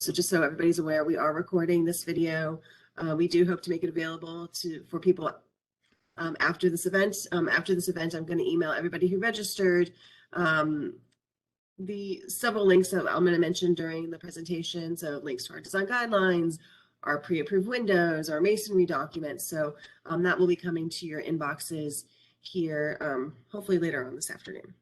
So just so everybody's aware, we are recording this video. We do hope to make it available for people after this event. After this event, I'm going to email everybody who registered the several links that I'm going to mention during the presentation. So links to our design guidelines, our pre-approved windows, our masonry documents. So that will be coming to your inboxes here, hopefully later on this afternoon.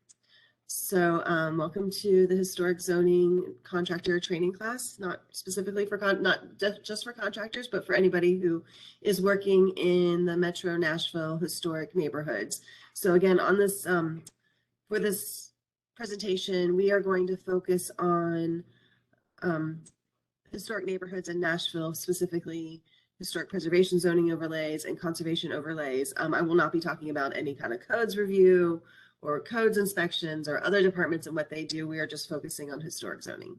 So welcome to the Historic Zoning Contractor Training class, not specifically for, not just for contractors, but for anybody who is working in the Metro Nashville historic neighborhoods. So again, on this, for this presentation, we are going to focus on historic neighborhoods in Nashville, specifically historic preservation zoning overlays and conservation overlays. I will not be talking about any kind of codes review or codes inspections or other departments and what they do. We are just focusing on historic zoning.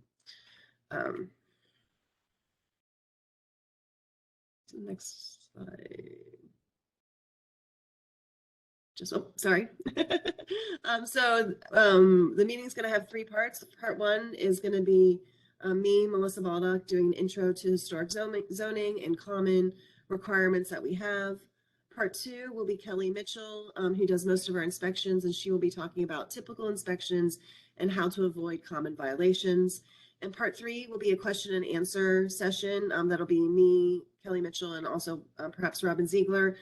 Next slide. Sorry. The meeting is going to have 3 parts. Part 1 is going to be me, Melissa Baldock, doing an intro to historic zoning and common requirements that we have. Part 2 will be Kelly Mitchell, who does most of our inspections, and she will be talking about typical inspections and how to avoid common violations. And part 3 will be a question and answer session. That'll be me, Kelly Mitchell, and also perhaps Robin Ziegler.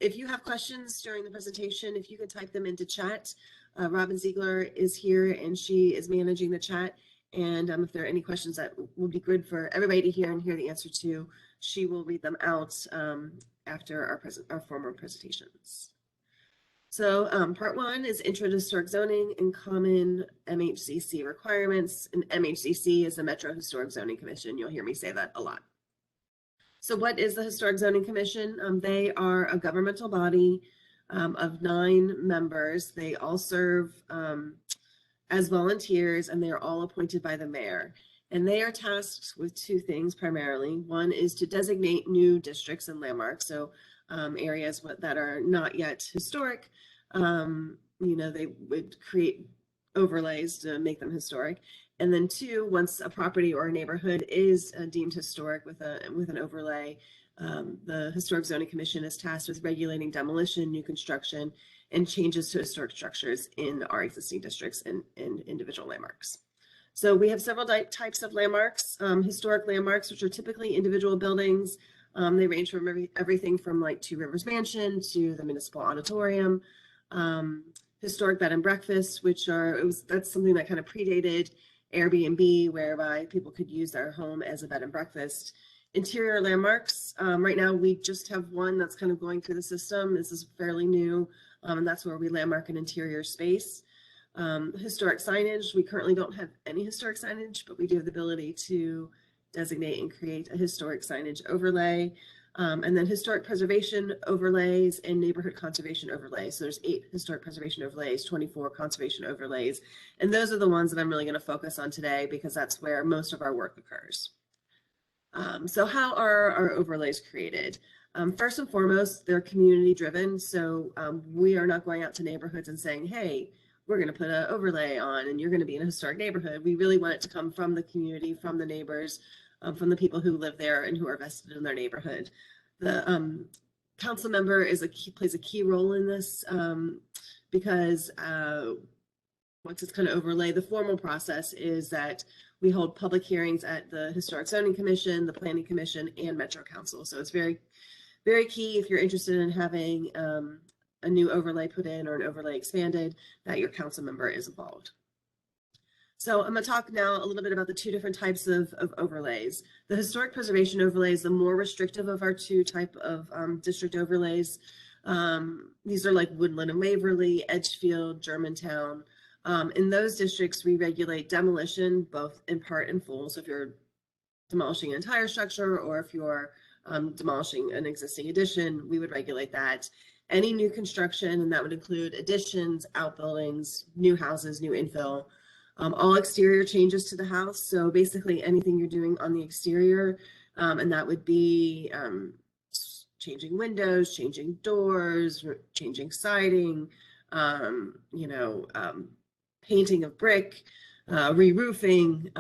If you have questions during the presentation, if you could type them into chat. Robin Ziegler is here and she is managing the chat. And if there are any questions that will be good for everybody to hear and hear the answer to, she will read them out after our formal presentations. So part 1 is Intro to Historic Zoning and Common MHZC Requirements. And MHZC is the Metro Historic Zoning Commission. You'll hear me say that a lot. So what is the Historic Zoning Commission? They are a governmental body of 9 members. They all serve as volunteers, and they are all appointed by the mayor. And they are tasked with 2 things primarily. One is to designate new districts and landmarks, so areas that are not yet historic. They would create overlays to make them historic. And then 2, once a property or a neighborhood is deemed historic with an overlay, the Historic Zoning Commission is tasked with regulating demolition, new construction, and changes to historic structures in our existing districts and individual landmarks. So we have several types of landmarks. Historic landmarks, which are typically individual buildings. They range from everything from like Two Rivers Mansion to the Municipal Auditorium. Historic bed and breakfast, that's something that kind of predated Airbnb, whereby people could use their home as a bed and breakfast. Interior landmarks, right now we just have one that's kind of going through the system. This is fairly new, and that's where we landmark an interior space. Historic signage, we currently don't have any historic signage, but we do have the ability to designate and create a historic signage overlay. And then historic preservation overlays and neighborhood conservation overlays. So there's 8 historic preservation overlays, 24 conservation overlays. And those are the ones that I'm really going to focus on today because that's where most of our work occurs. So how are our overlays created? First and foremost, they're community driven. So we are not going out to neighborhoods and saying, hey, we're going to put an overlay on and you're going to be in a historic neighborhood. We really want it to come from the community, from the neighbors, from the people who live there and who are vested in their neighborhood. The council member plays a key role in this because once it's kind of overlay, the formal process is that we hold public hearings at the Historic Zoning Commission, the Planning Commission, and Metro Council. So it's very, very key if you're interested in having a new overlay put in or an overlay expanded, that your council member is involved. So I'm going to talk now a little bit about the 2 different types of overlays. The historic preservation overlays, the more restrictive of our 2 type of district overlays. These are like Woodland and Waverly, Edgefield, Germantown. In those districts, we regulate demolition, both in part and full. So if you're demolishing an entire structure or if you're demolishing an existing addition, we would regulate that. Any new construction, and that would include additions, outbuildings, new houses, new infill. All exterior changes to the house. So basically anything you're doing on the exterior, and that would be changing windows, changing doors, changing siding, painting of brick, re-roofing,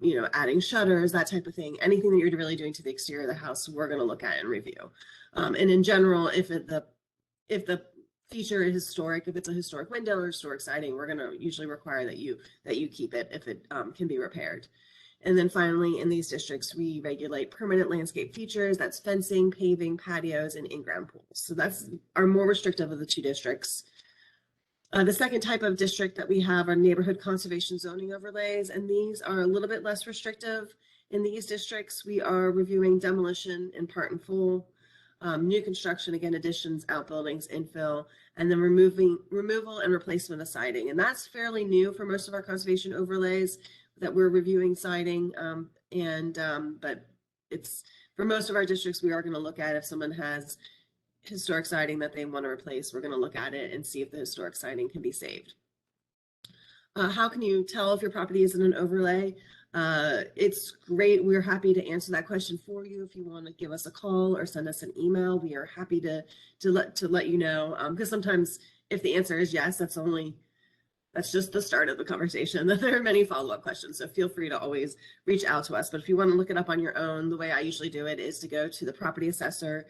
you know, adding shutters, that type of thing. Anything that you're really doing to the exterior of the house, we're going to look at and review. And in general, if the feature is historic, if it's a historic window or historic siding, we're going to usually require that you keep it if it can be repaired. And then finally, in these districts, we regulate permanent landscape features. That's fencing, paving, patios, and in-ground pools. So that's our more restrictive of the two districts. The second type of district that we have are neighborhood conservation zoning overlays, and these are a little bit less restrictive. In these districts, we are reviewing demolition in part and full, new construction, again, additions, outbuildings, infill, and then removal and replacement of siding. And that's fairly new for most of our conservation overlays that we're reviewing siding. But it's for most of our districts, we are going to look at if someone has historic siding that they want to replace, we're going to look at it and see if the historic siding can be saved. How can you tell if your property is in an overlay? It's great. We're happy to answer that question for you. If you want to give us a call or send us an email, we are happy to let you know. Because sometimes if the answer is yes, that's just the start of the conversation. There are many follow-up questions, so feel free to always reach out to us. But if you want to look it up on your own, the way I usually do it is to go to the property assessor.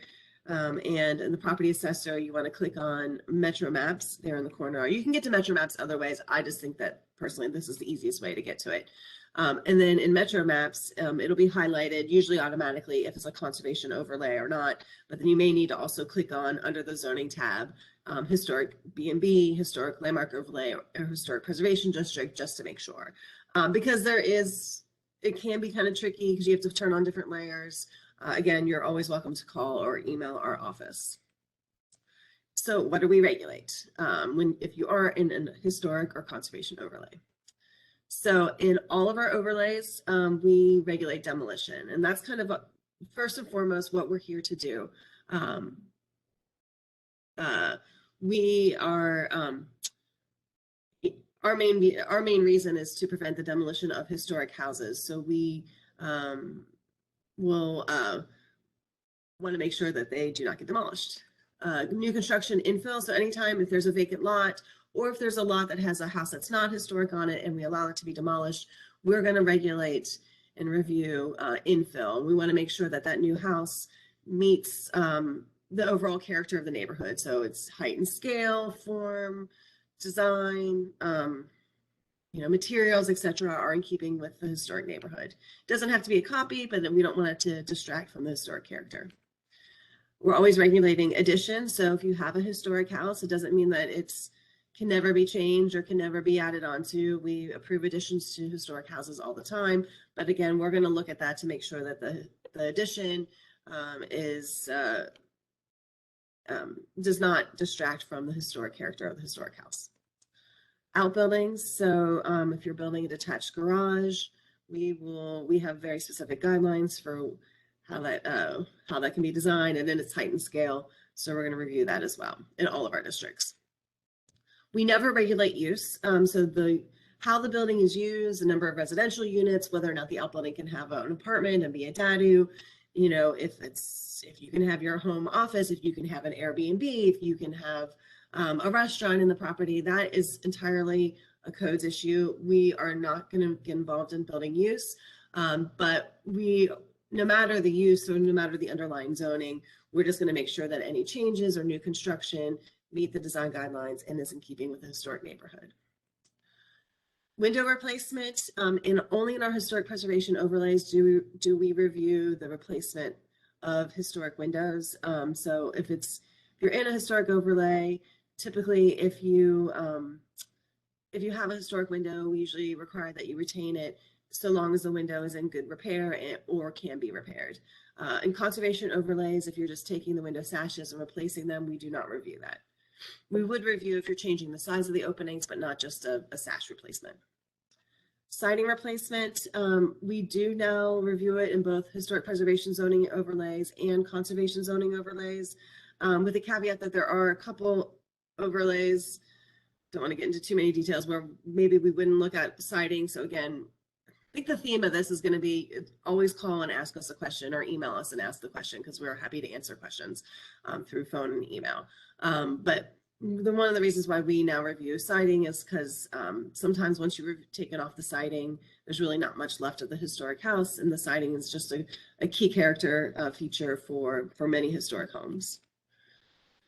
And in the property assessor, you want to click on Metro Maps there in the corner. You can get to Metro Maps other ways. I just think that personally, this is the easiest way to get to it. And then in Metro Maps, it'll be highlighted usually automatically if it's a conservation overlay or not. But then you may need to also click on under the zoning tab, historic B&B, historic landmark overlay, or historic preservation district, just to make sure. Because it can be kind of tricky because you have to turn on different layers. Again, you're always welcome to call or email our office. So what do we regulate if you are in an historic or conservation overlay? So in all of our overlays, we regulate demolition, and that's kind of first and foremost what we're here to do. We are our main reason is to prevent the demolition of historic houses. So we will want to make sure that they do not get demolished. New construction infill, so anytime if there's a vacant lot or if there's a lot that has a house that's not historic on it and we allow it to be demolished, we're going to regulate and review infill. We want to make sure that that new house meets the overall character of the neighborhood. So it's height and scale, form, design, materials, etc., are in keeping with the historic neighborhood. It doesn't have to be a copy, but we don't want it to distract from the historic character. We're always regulating additions. So if you have a historic house, it doesn't mean that it's can never be changed or can never be added onto. We approve additions to historic houses all the time. But again, we're going to look at that to make sure that the addition does not distract from the historic character of the historic house. Outbuildings. So if you're building a detached garage, we have very specific guidelines for how that can be designed, and then its height and scale. So we're going to review that as well in all of our districts. We never regulate use. So how the building is used, the number of residential units, whether or not the outbuilding can have an apartment and be a dadu, if you can have your home office, if you can have an Airbnb, if you can have a restaurant in the property, that is entirely a codes issue. We are not going to get involved in building use, but no matter the use or no matter the underlying zoning, we're just going to make sure that any changes or new construction meet the design guidelines and is in keeping with the historic neighborhood. Window replacement, only in our historic preservation overlays do we review the replacement of historic windows. So if you're in a historic overlay, typically if you have a historic window, we usually require that you retain it so long as the window is in good repair or can be repaired. In conservation overlays, if you're just taking the window sashes and replacing them, we do not review that. We would review if you're changing the size of the openings, but not just a sash replacement. Siding replacement, we do now review it in both historic preservation zoning overlays and conservation zoning overlays, with the caveat that there are a couple overlays, don't want to get into too many details, where maybe we wouldn't look at siding. So again, I think the theme of this is going to be always call and ask us a question or email us and ask the question, because we're happy to answer questions through phone and email. But one of the reasons why we now review siding is because sometimes once you take it off the siding, there's really not much left of the historic house, and the siding is just a key character feature for many historic homes.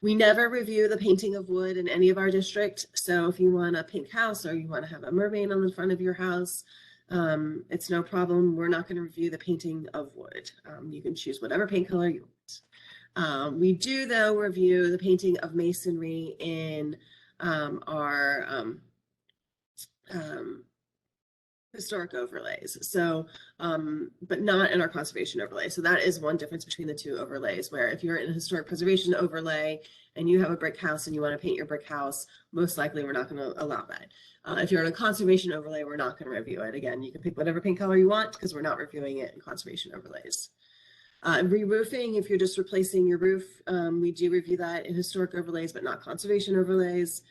We never review the painting of wood in any of our district. So if you want a pink house or you want to have a mermaid on the front of your house, it's no problem. We're not going to review the painting of wood. You can choose whatever paint color you want. We do, though, review the painting of masonry in our historic overlays. So, but not in our conservation overlay. So that is one difference between the two overlays, where if you're in a historic preservation overlay and you have a brick house and you want to paint your brick house, most likely we're not going to allow that. If you're in a conservation overlay, we're not going to review it. Again, you can pick whatever paint color you want because we're not reviewing it in conservation overlays. Re-roofing, if you're just replacing your roof, we do review that in historic overlays, but not conservation overlays.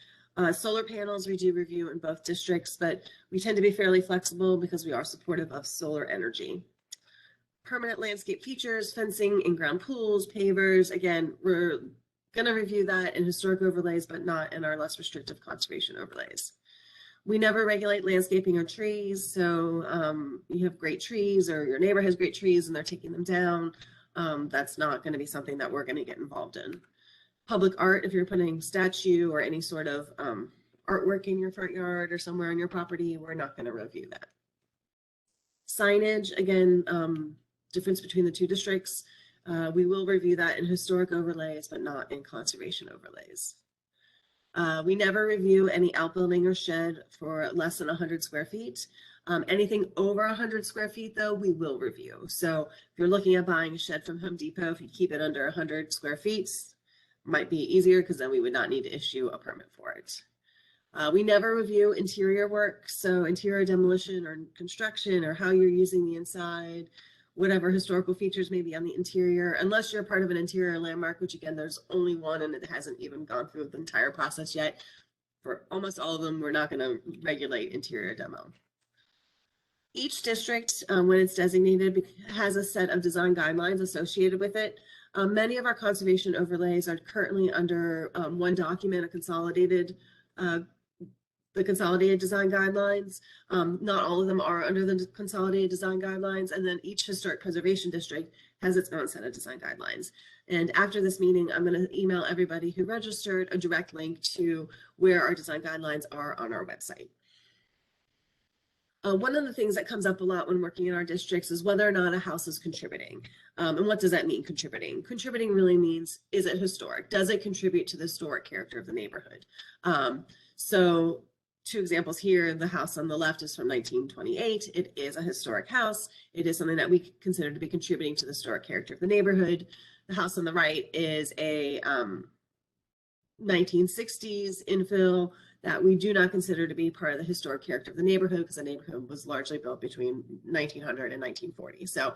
Solar panels, we do review in both districts, but we tend to be fairly flexible because we are supportive of solar energy. Permanent landscape features, fencing, in-ground pools, pavers. Again, we're going to review that in historic overlays, but not in our less restrictive conservation overlays. We never regulate landscaping or trees. So you have great trees or your neighbor has great trees and they're taking them down. That's not going to be something that we're going to get involved in. Public art, if you're putting statue or any sort of artwork in your front yard or somewhere on your property, we're not going to review that. Signage, again, difference between the two districts. We will review that in historic overlays, but not in conservation overlays. We never review any outbuilding or shed for less than 100 square feet. Anything over 100 square feet, though, we will review. So if you're looking at buying a shed from Home Depot, if you keep it under 100 square feet, might be easier because then we would not need to issue a permit for it. We never review interior work, so interior demolition or construction or how you're using the inside, whatever historical features may be on the interior, unless you're part of an interior landmark, which again, there's only one and it hasn't even gone through the entire process yet. For almost all of them, we're not going to regulate interior demo. Each district, when it's designated, has a set of design guidelines associated with it. Many of our conservation overlays are currently under one document, the consolidated design guidelines. Not all of them are under the consolidated design guidelines, and then each historic preservation district has its own set of design guidelines. And after this meeting, I'm going to email everybody who registered a direct link to where our design guidelines are on our website. One of the things that comes up a lot when working in our districts is whether or not a house is contributing. And what does that mean, contributing? Contributing really means, is it historic? Does it contribute to the historic character of the neighborhood? So two examples here, the house on the left is from 1928. It is a historic house. It is something that we consider to be contributing to the historic character of the neighborhood. The house on the right is a 1960s infill that we do not consider to be part of the historic character of the neighborhood because the neighborhood was largely built between 1900 and 1940. So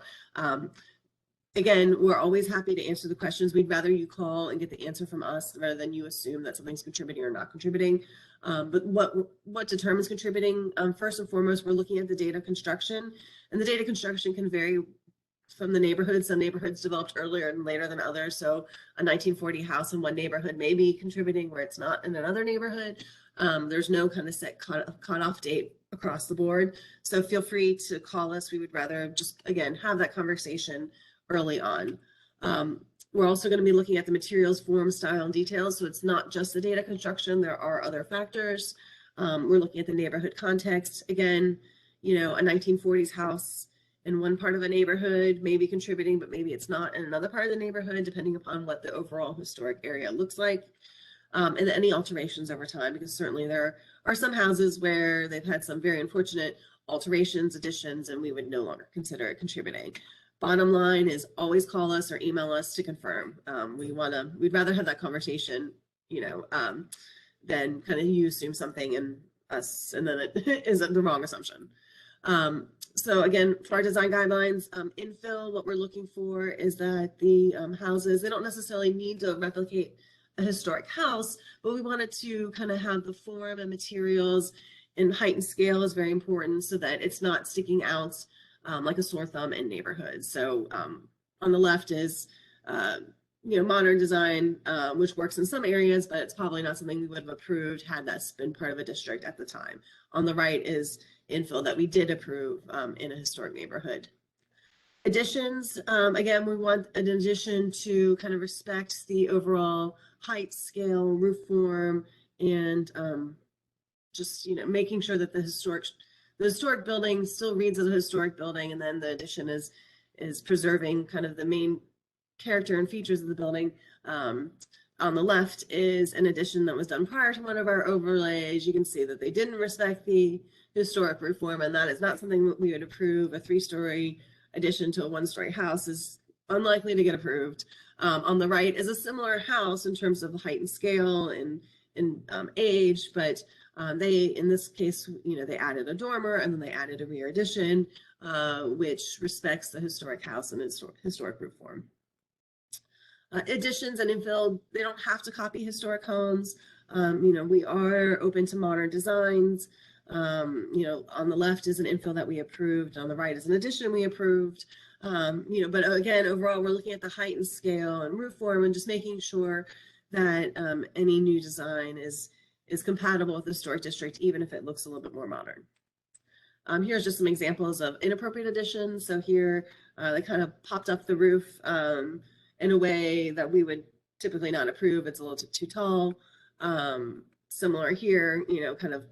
again, we're always happy to answer the questions. We'd rather you call and get the answer from us rather than you assume that something's contributing or not contributing. But what determines contributing? First and foremost, we're looking at the date of construction, and the date of construction can vary from the neighborhood. Some neighborhoods developed earlier and later than others. So a 1940 house in one neighborhood may be contributing where it's not in another neighborhood. There's no kind of set cutoff date across the board. So feel free to call us. We would rather just, again, have that conversation early on. We're also going to be looking at the materials, form, style, and details. So it's not just the date of construction. There are other factors. We're looking at the neighborhood context. Again, you know, a 1940s house in one part of a neighborhood may be contributing, but maybe it's not in another part of the neighborhood, depending upon what the overall historic area looks like. And any alterations over time, because certainly there are some houses where they've had some very unfortunate alterations, additions, and we would no longer consider it contributing. Bottom line is always call us or email us to confirm. We'd rather have that conversation, you know, than kind of you assume something and us, and then it isn't the wrong assumption. So again, for our design guidelines, infill, what we're looking for is that the houses, they don't necessarily need to replicate a historic house, but we wanted to kind of have the form and materials and height and scale is very important so that it's not sticking out like a sore thumb in neighborhoods. So on the left is, modern design, which works in some areas, but it's probably not something we would have approved had that been part of a district at the time. On the right is infill that we did approve in a historic neighborhood. Additions, again, we want an addition to kind of respect the overall height, scale, roof form, and just, making sure that the historic building still reads as a historic building, and then the addition is preserving kind of the main character and features of the building. On the left is an addition that was done prior to one of our overlays. You can see that they didn't respect the historic roof form, and that is not something that we would approve. A 3-story addition to a 1-story house is unlikely to get approved. On the right is a similar house in terms of height and scale and age, but they, in this case, they added a dormer and then they added a rear addition, which respects the historic house and its historic roof form. Additions and infill, they don't have to copy historic homes. We are open to modern designs. On the left is an infill that we approved. On the right is an addition we approved. But again, overall, we're looking at the height and scale and roof form and just making sure that any new design is compatible with the historic district, even if it looks a little bit more modern. Here's just some examples of inappropriate additions. So here, they kind of popped up the roof in a way that we would typically not approve. It's a little too tall. Similar here, kind of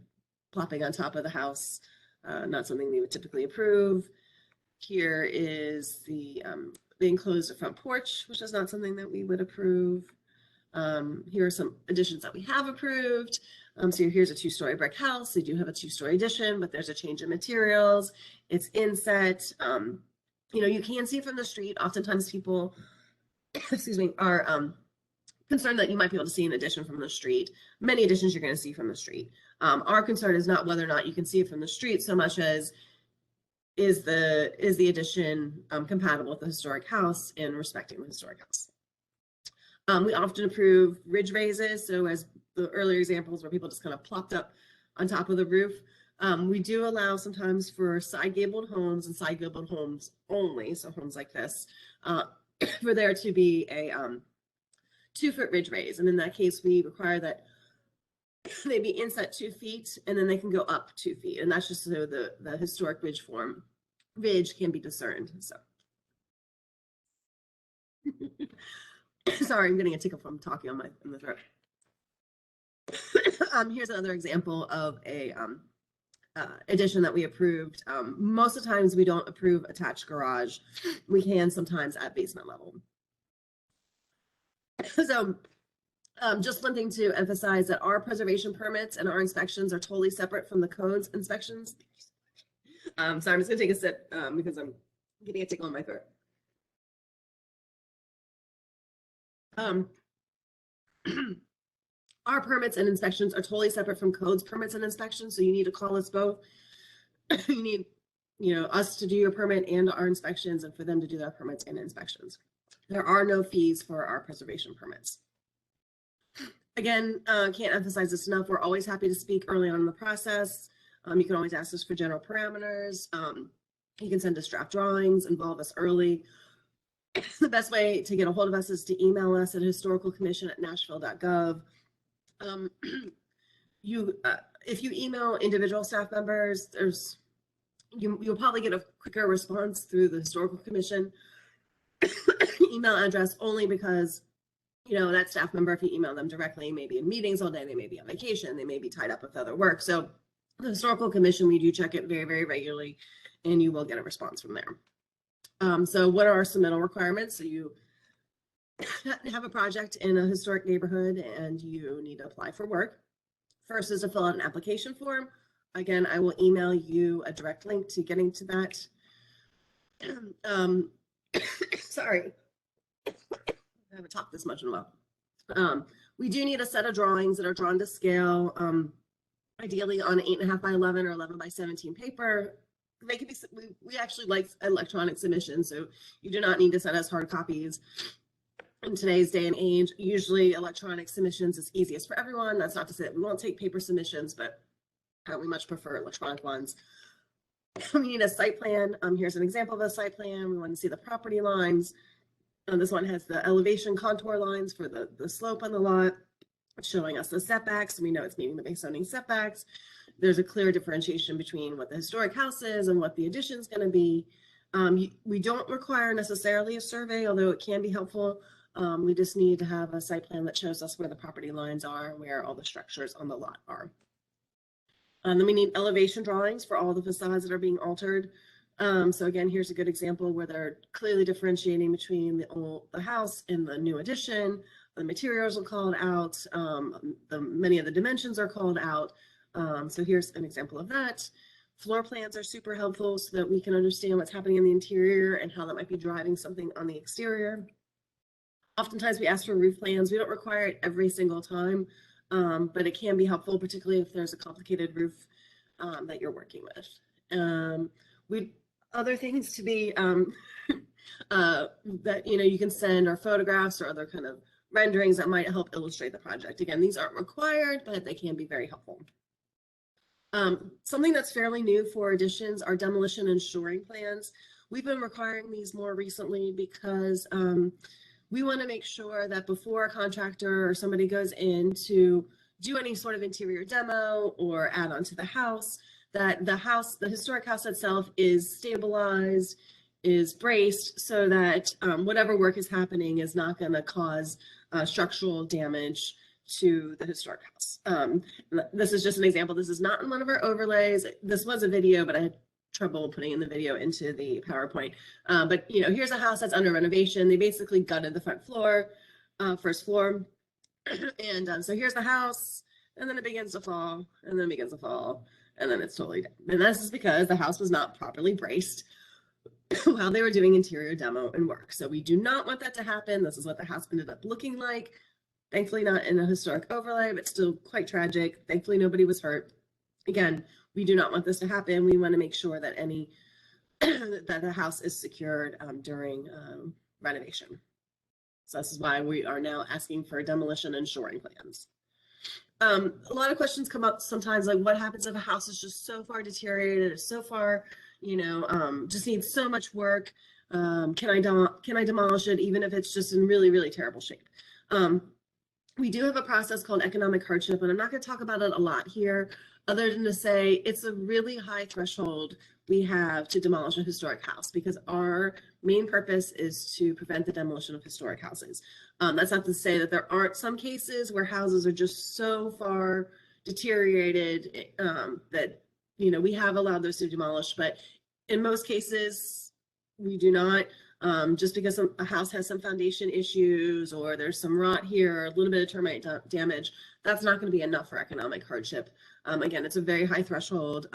plopping on top of the house, not something we would typically approve. Here is the enclosed front porch, which is not something that we would approve. Here are some additions that we have approved. So here's a 2-story brick house. They do have a 2-story addition, but there's a change in materials. It's inset. You can see from the street. Oftentimes people, excuse me, are concerned that you might be able to see an addition from the street. Many additions you're going to see from the street. Our concern is not whether or not you can see it from the street so much as is the addition compatible with the historic house and respecting the historic house. We often approve ridge raises. So as the earlier examples where people just kind of plopped up on top of the roof, we do allow sometimes for side gabled homes and side gabled homes only. So homes like this, for there to be a 2-foot ridge raise. And in that case, we require that they be inset 2 feet and then they can go up 2 feet. And that's just so the historic ridge can be discerned. So sorry, I'm getting a tickle from talking in the throat. Here's another example of a addition that we approved. Most of the times we don't approve attached garage. We can sometimes at basement level. So just one thing to emphasize that our preservation permits and our inspections are totally separate from the codes inspections. So I'm just gonna take a sip because I'm getting a tickle in my throat. Our permits and inspections are totally separate from codes permits and inspections. So you need to call us both. You need, us to do your permit and our inspections and for them to do their permits and inspections. There are no fees for our preservation permits. Again, can't emphasize this enough. We're always happy to speak early on in the process. You can always ask us for general parameters. You can send us draft drawings, involve us early. The best way to get a hold of us is to email us at historicalcommission@nashville.gov. If you email individual staff members, you'll probably get a quicker response through the historical commission email address, only because that staff member, if you email them directly, may be in meetings all day, they may be on vacation, they may be tied up with other work. So the historical commission, we do check it very, very regularly, and you will get a response from there. So what are our submittal requirements? So you have a project in a historic neighborhood and you need to apply for work. First is to fill out an application form. Again, I will email you a direct link to getting to that. Sorry, I haven't talked this much in a while. We do need a set of drawings that are drawn to scale, ideally on 8.5 by 11 or 11 by 17 paper. They can be, we actually like electronic submissions, so you do not need to send us hard copies. In today's day and age, usually electronic submissions is easiest for everyone. That's not to say that we won't take paper submissions, but we much prefer electronic ones. We need a site plan. Here's an example of a site plan. We want to see the property lines. This one has the elevation contour lines for the slope on the lot, showing us the setbacks. We know it's meeting the base zoning setbacks. There's a clear differentiation between what the historic house is and what the addition is going to be. We don't require necessarily a survey, although it can be helpful. We just need to have a site plan that shows us where the property lines are and where all the structures on the lot are. Then we need elevation drawings for all the facades that are being altered. So again, here's a good example where they're clearly differentiating between the house and the new addition. The materials are called out. Many of the dimensions are called out. So here's an example of that. Floor plans are super helpful so that we can understand what's happening in the interior and how that might be driving something on the exterior. Oftentimes we ask for roof plans. We don't require it every single time, but it can be helpful, particularly if there's a complicated roof that you're working with. Other things to be that you can send are photographs or other kind of renderings that might help illustrate the project. Again, these aren't required, but they can be very helpful. Something that's fairly new for additions are demolition and shoring plans. We've been requiring these more recently because we want to make sure that before a contractor or somebody goes in to do any sort of interior demo or add on to the house, that the historic house itself is stabilized, is braced, so that whatever work is happening is not going to cause structural damage to the historic house. This is just an example. This is not in one of our overlays. This was a video, but I had trouble putting in the video into the PowerPoint. But here's a house that's under renovation. They basically gutted the front floor, first floor. And so here's the house, and then it begins to fall, and then it begins to fall, and then it's totally dead. And this is because the house was not properly braced while they were doing interior demo and work. So we do not want that to happen. This is what the house ended up looking like. Thankfully not in a historic overlay, but still quite tragic. Thankfully nobody was hurt. Again, we do not want this to happen. We want to make sure that that the house is secured during renovation. So this is why we are now asking for demolition and shoring plans. A lot of questions come up sometimes, like what happens if a house is just so far deteriorated or so far, just needs so much work. Can I demolish it even if it's just in really, really terrible shape? We do have a process called economic hardship, and I'm not going to talk about it a lot here, other than to say it's a really high threshold we have to demolish a historic house, because our main purpose is to prevent the demolition of historic houses. That's not to say that there aren't some cases where houses are just so far deteriorated that we have allowed those to demolish, but in most cases we do not. Just because a house has some foundation issues or there's some rot here or a little bit of termite damage, that's not going to be enough for economic hardship. Again, it's a very high threshold.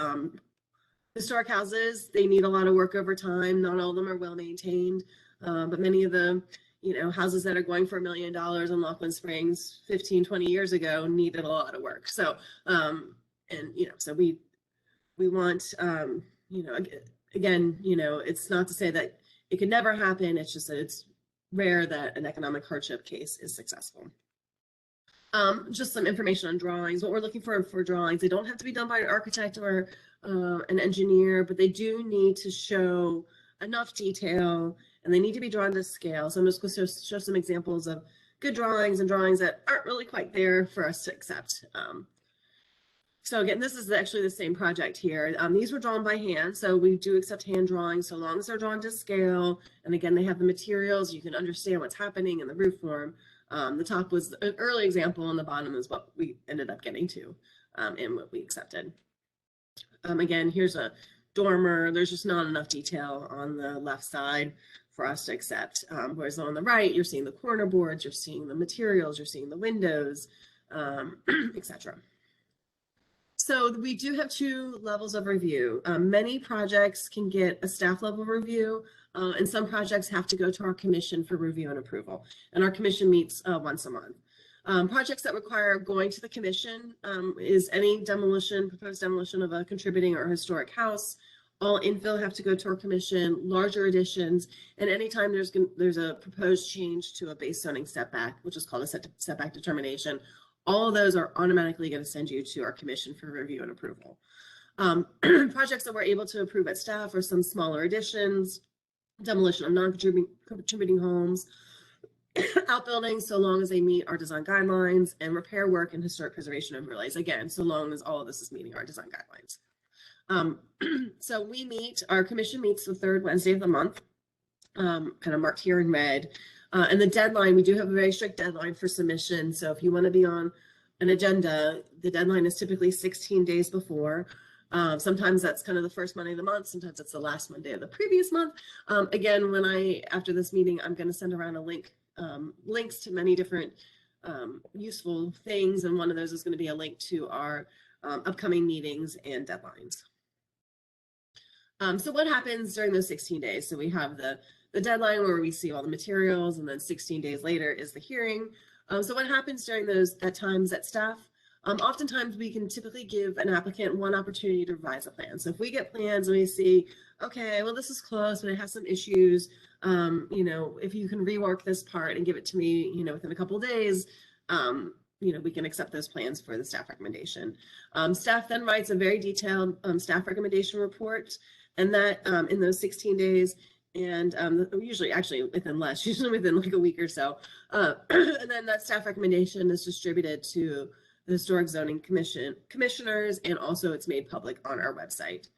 Historic houses, they need a lot of work over time. Not all of them are well maintained, but many of the houses that are going for $1 million in Laughlin Springs 15, 20 years ago needed a lot of work. So, so we want, again, it's not to say that it could never happen. It's just that it's rare that an economic hardship case is successful. Just some information on drawings. What we're looking for drawings, they don't have to be done by an architect or an engineer, but they do need to show enough detail and they need to be drawn to scale. So I'm just going to show some examples of good drawings and drawings that aren't really quite there for us to accept. So again, this is actually the same project here. These were drawn by hand, so we do accept hand drawings so long as they're drawn to scale. And again, they have the materials, you can understand what's happening in the roof form. The top was an early example and the bottom is what we ended up getting to and what we accepted. Again, here's a dormer. There's just not enough detail on the left side for us to accept. Whereas on the right, you're seeing the corner boards, you're seeing the materials, you're seeing the windows, etc. So we do have two levels of review. Many projects can get a staff level review, and some projects have to go to our commission for review and approval. And our commission meets once a month. Projects that require going to the commission is any proposed demolition of a contributing or historic house. All infill have to go to our commission, larger additions, and anytime there's a proposed change to a base zoning setback, which is called a setback determination, all of those are automatically going to send you to our commission for review and approval. Projects that we're able to approve at staff are some smaller additions. demolition of non-contributing homes, outbuildings, so long as they meet our design guidelines, and repair work and historic preservation overlays. Again, so long as all of this is meeting our design guidelines. So our commission meets the third Wednesday of the month, kind of marked here in red. And the deadline, we do have a very strict deadline for submission. So if you want to be on an agenda, the deadline is typically 16 days before. Sometimes that's kind of the first Monday of the month. Sometimes it's the last Monday of the previous month. Again, after this meeting, I'm going to send around a links to many different useful things. And one of those is going to be a link to our upcoming meetings and deadlines. So what happens during those 16 days? So we have the deadline where we see all the materials, and then 16 days later is the hearing. So what happens during that time is that staff, oftentimes we can typically give an applicant one opportunity to revise a plan. So if we get plans and we see, okay, well, this is close, but it has some issues, if you can rework this part and give it to me, within a couple of days, we can accept those plans for the staff recommendation. Staff then writes a very detailed staff recommendation report, and that in those 16 days, and usually actually within less, usually within like a week or so. And then that staff recommendation is distributed to the Historic Zoning commissioners, and also it's made public on our website.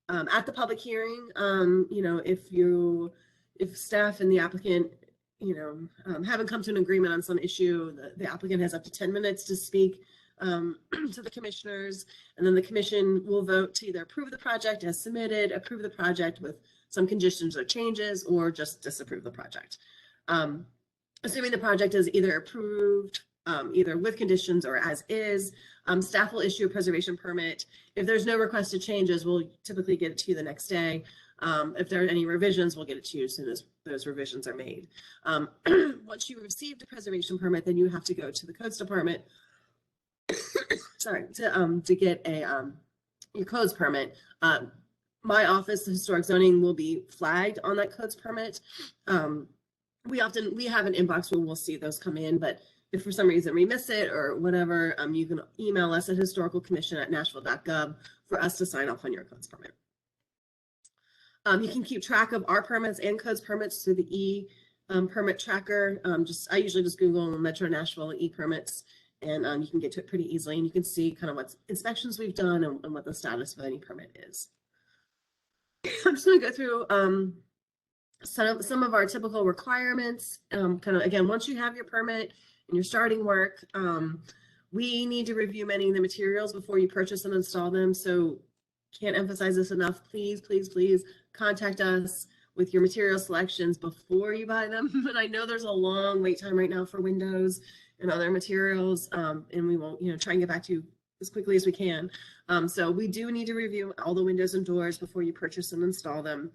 At the public hearing, if staff and the applicant, haven't come to an agreement on some issue, the applicant has up to 10 minutes to speak to the commissioners, and then the commission will vote to either approve the project as submitted, approve the project with some conditions or changes, or just disapprove the project. Assuming the project is either approved, either with conditions or as is, staff will issue a preservation permit. If there's no requested changes, we'll typically get it to you the next day. If there are any revisions, we'll get it to you as soon as those revisions are made. Once you received a preservation permit, then you have to go to the codes department to get your codes permit. My office, the Historic Zoning, will be flagged on that codes permit. We have an inbox where we'll see those come in, but if for some reason we miss it or whatever, you can email us at historicalcommission@nashville.gov for us to sign off on your codes permit. You can keep track of our permits and codes permits through the permit tracker. I usually just Google Metro Nashville e-permits, and you can get to it pretty easily, and you can see kind of what inspections we've done and what the status of any permit is. I'm just going to go through some of our typical requirements. Kind of again, once you have your permit and you're starting work, we need to review many of the materials before you purchase and install them. So can't emphasize this enough. Please, please, please contact us with your material selections before you buy them. But I know there's a long wait time right now for windows and other materials, and we will, try and get back to you as quickly as we can. So we do need to review all the windows and doors before you purchase and install them.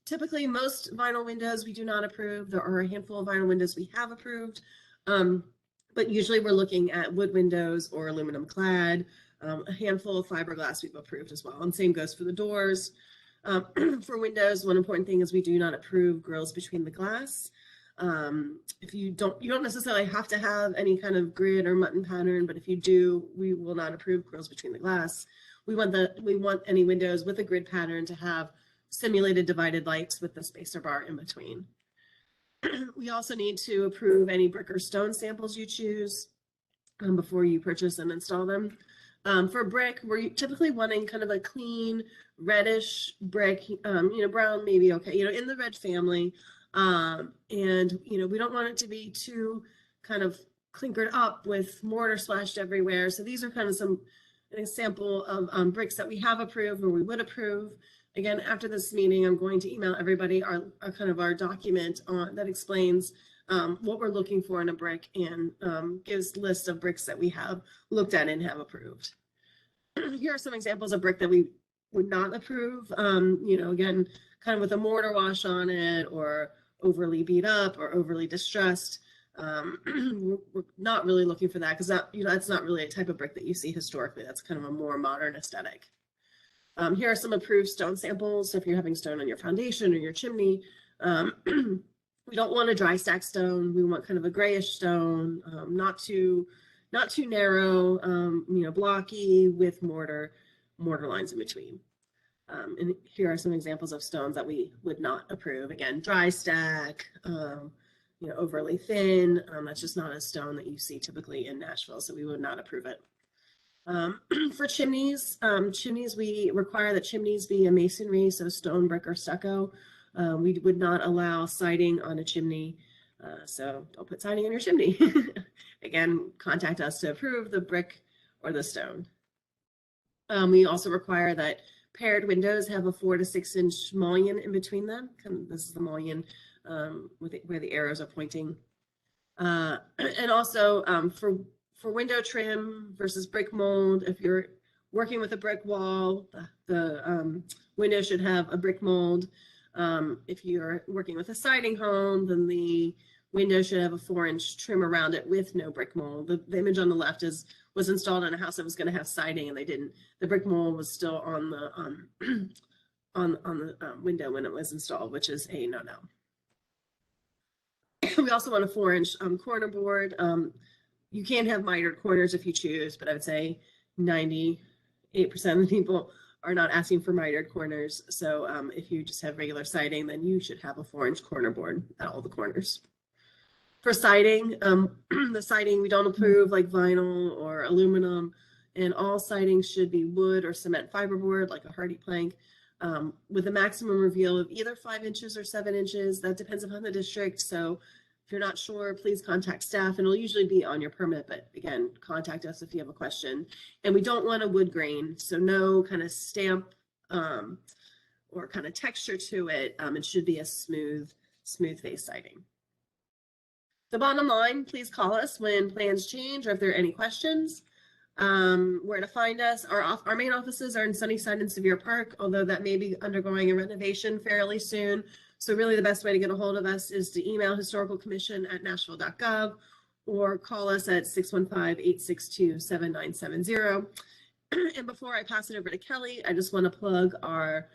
Typically, most vinyl windows we do not approve. There are a handful of vinyl windows we have approved, but usually we're looking at wood windows or aluminum clad. A handful of fiberglass we've approved as well, and same goes for the doors. For windows, one important thing is we do not approve grills between the glass. If you don't necessarily have to have any kind of grid or mutton pattern, but if you do, we will not approve grills between the glass. We want any windows with a grid pattern to have simulated divided lights with the spacer bar in between. We also need to approve any brick or stone samples you choose before you purchase and install them. For brick, we're typically wanting kind of a clean reddish brick, brown maybe okay, in the red family. And, we don't want it to be too kind of clinkered up with mortar splashed everywhere. So these are kind of an example of bricks that we have approved or we would approve. Again, after this meeting, I'm going to email everybody our document that explains what we're looking for in a brick and gives lists of bricks that we have looked at and have approved. Here are some examples of brick that we would not approve. Again, kind of with a mortar wash on it or overly beat up or overly distressed. We're not really looking for that because that's not really a type of brick that you see historically. That's kind of a more modern aesthetic. Here are some approved stone samples. So if you're having stone on your foundation or your chimney, we don't want a dry stack stone. We want kind of a grayish stone, not too narrow, blocky with mortar lines in between. And here are some examples of stones that we would not approve. Again, dry stack, overly thin. That's just not a stone that you see typically in Nashville, so we would not approve it. For chimneys, we require that chimneys be a masonry, so stone, brick, or stucco. We would not allow siding on a chimney, so don't put siding on your chimney. Again, contact us to approve the brick or the stone. We also require that paired windows have a 4 to 6 inch mullion in between them. This is the mullion where the arrows are pointing. And also for window trim versus brick mold, if you're working with a brick wall, the window should have a brick mold. If you're working with a siding home, then the window should have a 4-inch trim around it with no brick mold. The image on the left was installed in a house that was going to have siding, and they didn't. The brick mold was still on the on the window when it was installed, which is a no-no. We also want a 4-inch corner board. You can have mitered corners if you choose, but I would say 98% of the people are not asking for mitered corners. So if you just have regular siding, then you should have a 4-inch corner board at all the corners. For siding, the siding we don't approve like vinyl or aluminum, and all siding should be wood or cement fiberboard like a hardy plank, with a maximum reveal of either 5 inches or 7 inches. That depends upon the district. So if you're not sure, please contact staff, and it'll usually be on your permit, but again, contact us if you have a question. And we don't want a wood grain, so no kind of stamp or kind of texture to it. It should be a smooth face siding. The bottom line, please call us when plans change or if there are any questions. Where to find us. Our main offices are in Sunnyside and Sevier Park, although that may be undergoing a renovation fairly soon. So really the best way to get a hold of us is to email historicalcommission@nashville.gov or call us at 615-862-7970. And before I pass it over to Kelly, I just want to plug our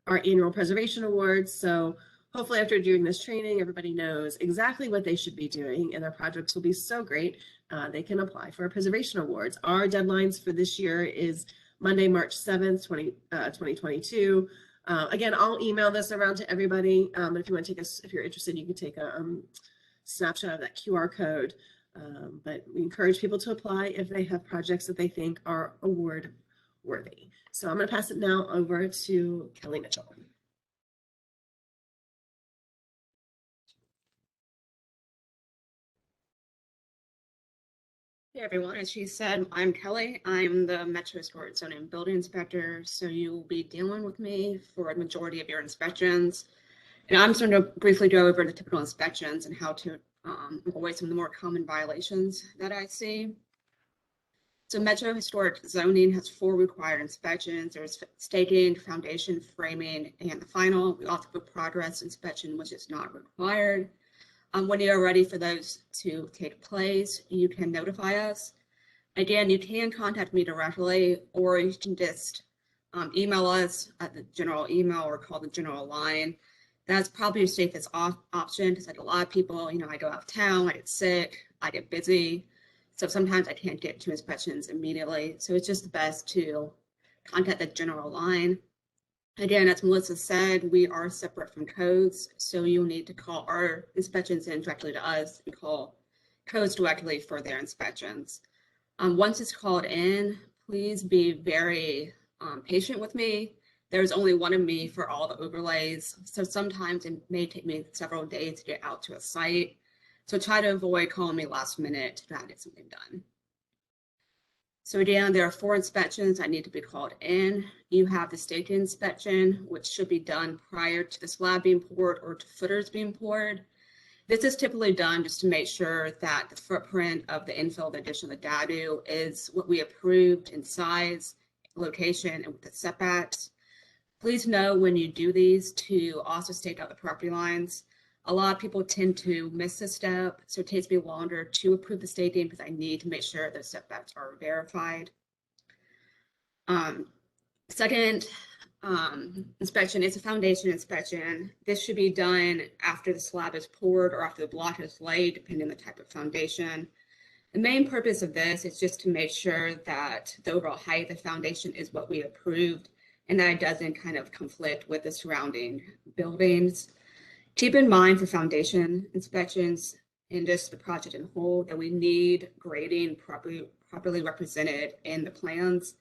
annual preservation awards. So hopefully after doing this training, everybody knows exactly what they should be doing and their projects will be so great. They can apply for our preservation awards. Our deadlines for this year is Monday, March 7th, 2022. Again, I'll email this around to everybody. But if you want to if you're interested, you can take a snapshot of that QR code. But we encourage people to apply if they have projects that they think are award worthy. So I'm going to pass it now over to Kelly Mitchell. Hey everyone, as she said, I'm Kelly. I'm the Metro Historic Zoning Building Inspector, so you will be dealing with me for a majority of your inspections. And I'm just going to briefly go over the typical inspections and how to avoid some of the more common violations that I see. So Metro Historic Zoning has 4 required inspections. There's staking, foundation, framing, and the final. We also have a progress inspection, which is not required. When you're ready for those to take place, you can notify us. Again, you can contact me directly, or you can just email us at the general email or call the general line. That's probably your safest option because like a lot of people, I go out of town, I get sick, I get busy. So sometimes I can't get to inspections immediately. So it's just the best to contact the general line. Again, as Melissa said, we are separate from codes, so you'll need to call our inspections in directly to us and call codes directly for their inspections. Once it's called in, please be very patient with me. There's only one of me for all the overlays, so sometimes it may take me several days to get out to a site. So try to avoid calling me last minute to try to get something done. So again, there are 4 inspections that need to be called in. You have the stake inspection, which should be done prior to the slab being poured or to footers being poured. This is typically done just to make sure that the footprint of the infill, the addition of the dadu, is what we approved in size, location, and with the setbacks. Please know when you do these to also stake out the property lines. A lot of people tend to miss this step, so it takes me longer to approve the staking because I need to make sure those setbacks are verified. Second inspection is a foundation inspection. This should be done after the slab is poured or after the block is laid, depending on the type of foundation. The main purpose of this is just to make sure that the overall height of the foundation is what we approved and that it doesn't kind of conflict with the surrounding buildings. Keep in mind for foundation inspections and just the project in whole that we need grading properly represented in the plans.